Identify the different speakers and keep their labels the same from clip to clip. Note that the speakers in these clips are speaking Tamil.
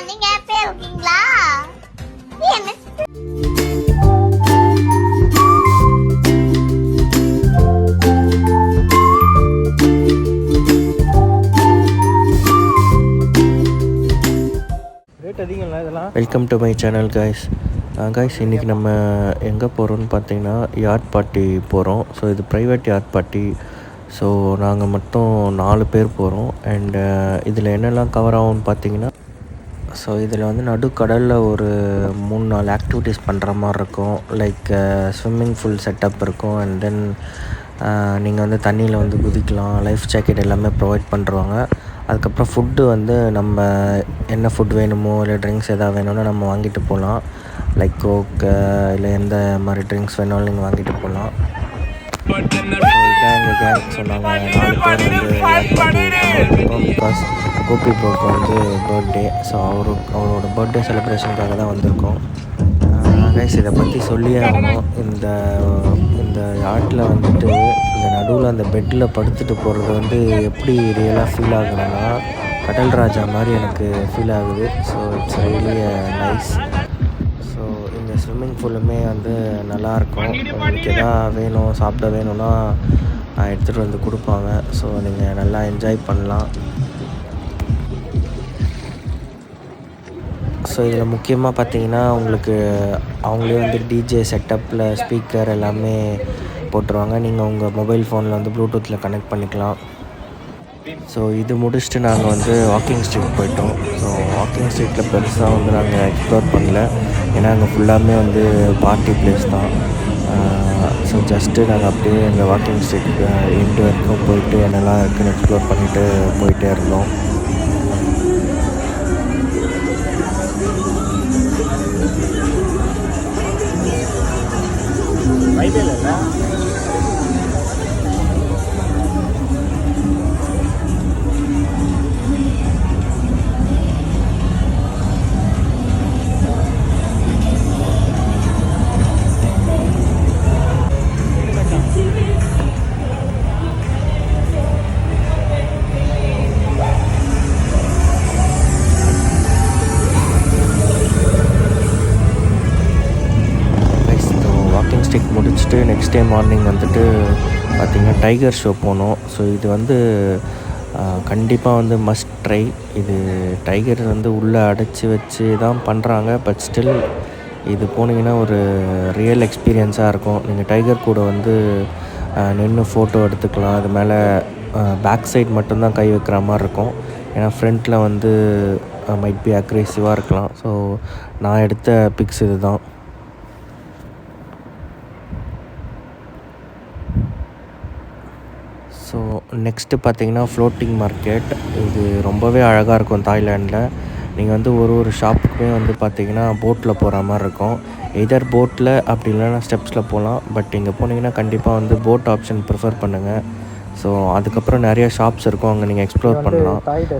Speaker 1: நீங்க ஹாப்பியா இருக்கீங்களா? என்ன
Speaker 2: ரேட் அதிகங்களா இதெல்லாம்?
Speaker 3: Welcome to my channel guys. இன்றைக்கி நம்ம எங்கே போகிறோன்னு பார்த்தீங்கன்னா யாட் பார்ட்டி போகிறோம். ஸோ இது ப்ரைவேட் யாட் பார்ட்டி. ஸோ நாங்கள் மட்டும் 4 பேர் போகிறோம். அண்டு இதில் என்னெல்லாம் கவர் ஆகும்னு பார்த்தீங்கன்னா, ஸோ இதில் வந்து நடுக்கடலில் ஒரு 3-4 ஆக்டிவிட்டீஸ் பண்ணுற மாதிரி இருக்கும். லைக் ஸ்விம்மிங் ஃபுல் செட்டப் இருக்கும். அண்ட் தென் நீங்கள் வந்து தண்ணியில் வந்து குதிக்கலாம். லைஃப் ஜாக்கெட் எல்லாமே ப்ரொவைட் பண்ணுறாங்க. அதுக்கப்புறம் ஃபுட்டு வந்து நம்ம என்ன ஃபுட் வேணுமோ இல்லை ட்ரிங்க்ஸ் எதாவது வேணும்னா நம்ம வாங்கிட்டு போகலாம். லைக் கோக் இல்லை எந்த மாதிரி ட்ரிங்க்ஸ் வேணாலும் நீங்கள் வாங்கிட்டு போகலாம். இதான் எங்கள் கேங். ஸோ நாங்கள் 4 பேர் வந்து யாட் பார்ட்டி பண்ணியிருக்கோம். பிகாஸ் கோபி ப்ரோக்கு வந்து பர்த்டே. ஸோ அவரோட பர்த்டே செலிப்ரேஷனுக்காக தான் வந்திருக்கோம். கைஸ் இதை பற்றி சொல்லியே ஆகணும். இந்த யாட்டில் வந்துட்டு இந்த நடுவில் அந்த பெட்டில் படுத்துட்டு போகிறது வந்து எப்படி ரியலாக ஃபீல் ஆகுதுன்னா, கடல் ராஜா மாதிரி எனக்கு ஃபீல் ஆகுது. So it's really nice. So இந்த ஸ்விம்மிங் பூலுமே வந்து நல்லாயிருக்கும். உங்களுக்கு எதாவது வேணும், சாப்பிட வேணும்னா எடுத்துகிட்டு வந்து கொடுப்பாங்க. ஸோ நீங்கள் நல்லா என்ஜாய் பண்ணலாம். ஸோ இதில் முக்கியமாக பார்த்தீங்கன்னா உங்களுக்கு அவங்களே வந்து டிஜே செட்டப்பில் ஸ்பீக்கர் எல்லாமே போட்டுருவாங்க. நீங்கள் உங்கள் மொபைல் ஃபோனில் வந்து ப்ளூடூத்தில் கனெக்ட் பண்ணிக்கலாம். ஸோ இது முடிச்சுட்டு நாங்கள் வந்து வாக்கிங் ஸ்ட்ரீட் போயிட்டோம். ஸோ வாக்கிங் ஸ்ட்ரீட்டில் பெருசாக வந்து நாங்கள் எக்ஸ்ப்ளோர் பண்ணல. ஏன்னா அங்கே ஃபுல்லாமே வந்து பார்ட்டி பிளேஸ் தான். ஸோ ஜஸ்ட்டு நாங்கள் அப்படியே இந்த வாக்கிங் ஸ்ட்ரீட்டுக்கு எண்டு வரைக்கும் போயிட்டு என்னெல்லாம் இருக்குதுன்னு எக்ஸ்ப்ளோர் பண்ணிவிட்டு போயிட்டே இருந்தோம்.
Speaker 2: வைபே இல்லைல்ல?
Speaker 3: ஸ்டிக் முடிச்சுட்டு நெக்ஸ்ட் டே மார்னிங் வந்துட்டு பார்த்திங்கன்னா டைகர் ஷோ போனோம். ஸோ இது வந்து கண்டிப்பாக வந்து மஸ்ட் ட்ரை. இது டைகர் வந்து உள்ளே அடைச்சி வச்சு தான் பண்ணுறாங்க. பட் ஸ்டில் இது போனீங்கன்னா ஒரு ரியல் எக்ஸ்பீரியன்ஸாக இருக்கும். நீங்கள் டைகர் கூட வந்து நின்று ஃபோட்டோ எடுத்துக்கலாம். அது மேலே பேக் சைட் மட்டும்தான் கை வைக்கிற மாதிரி இருக்கும். ஏன்னா ஃப்ரண்ட்டில் வந்து மைட் பி அக்ரெசிவாக இருக்கலாம். ஸோ நான் எடுத்த பிக்ஸ் இது தான். ஸோ நெக்ஸ்ட்டு பார்த்தீங்கன்னா ஃப்ளோட்டிங் மார்க்கெட். இது ரொம்பவே அழகாக இருக்கும் தாய்லாண்டில். நீங்கள் வந்து ஒரு ஷாப்புக்குமே வந்து பார்த்தீங்கன்னா போட்டில் போகிற மாதிரி இருக்கும். எதர் போட்டில் அப்படி இல்லைன்னா ஸ்டெப்ஸில் போகலாம். பட் இங்கே போனீங்கன்னா கண்டிப்பாக வந்து போட் ஆப்ஷன் ப்ரிஃபர் பண்ணுங்கள். ஸோ அதுக்கப்புறம் நிறைய ஷாப்ஸ் இருக்கும், அங்கே நீங்கள் எக்ஸ்ப்ளோர் பண்ணலாம்.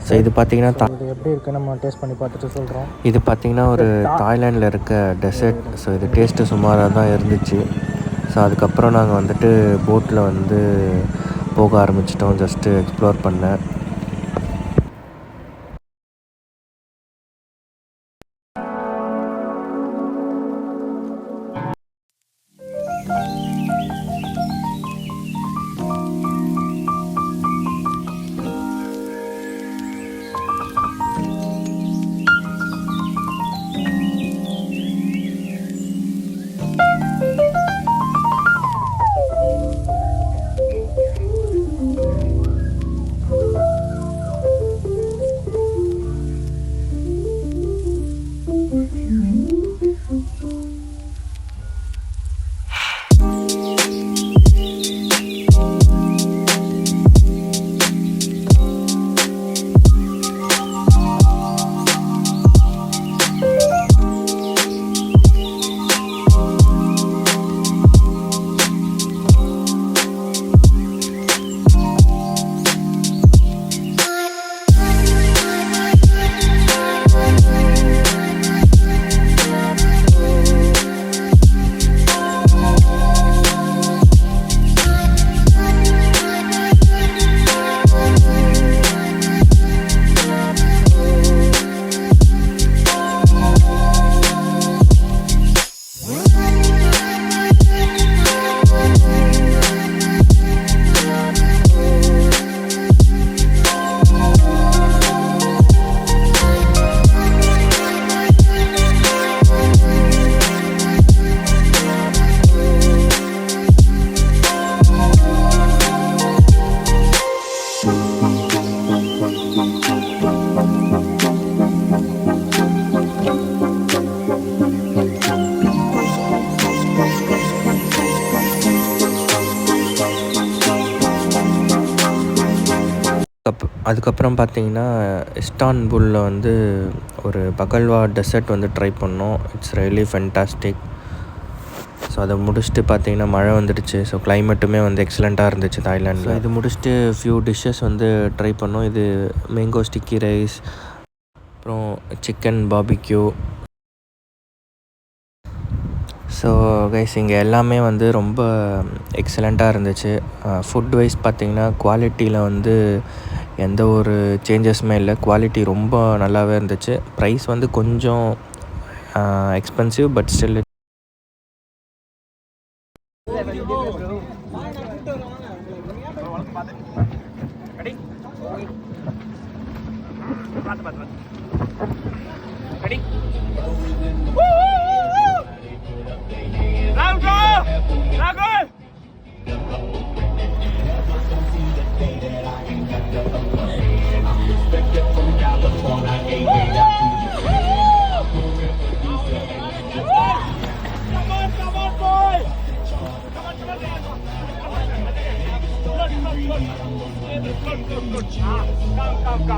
Speaker 3: ஸோ இது பார்த்தீங்கன்னா
Speaker 2: எப்படி இருக்குது நம்ம டேஸ்ட் பண்ணி பார்த்துட்டு சொல்கிறோம்.
Speaker 3: இது பார்த்தீங்கன்னா ஒரு தாய்லாண்டில் இருக்க டெசர்ட். ஸோ இது டேஸ்ட்டு சுமாராக தான் இருந்துச்சு. ஸோ அதுக்கப்புறம் நாங்கள் வந்துட்டு போட்டில் வந்து போக ஆரம்பிச்சிட்டோம், ஜஸ்ட்டு எக்ஸ்ப்ளோர் பண்ண. அதுக்கப்புறம் பார்த்தீங்கன்னா இஸ்தான்புல்லில் வந்து ஒரு பகல்வா டெசர்ட் வந்து ட்ரை பண்ணோம். It's really fantastic. ஸோ அதை முடிச்சுட்டு பார்த்தீங்கன்னா மழை வந்துடுச்சு. ஸோ கிளைமேட்டுமே வந்து எக்ஸலண்ட்டாக இருந்துச்சு தாய்லாண்டில். இது முடிச்சுட்டு ஃபியூ டிஷ்ஷஸ் வந்து ட்ரை பண்ணோம். இது மேங்கோ ஸ்டிக்கி ரைஸ், அப்புறம் சிக்கன் பாபிக்யூ. ஸோ கைஸ் இங்கே எல்லாமே வந்து ரொம்ப எக்ஸலண்ட்டாக இருந்துச்சு. ஃபுட் வைஸ் பார்த்திங்கன்னா குவாலிட்டியில் வந்து எந்த ஒரு சேஞ்சஸுமே இல்லை. குவாலிட்டி ரொம்ப நல்லாவே இருந்துச்சு. ப்ரைஸ் வந்து கொஞ்சம் expensive, but still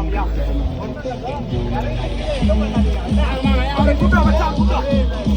Speaker 4: Come on,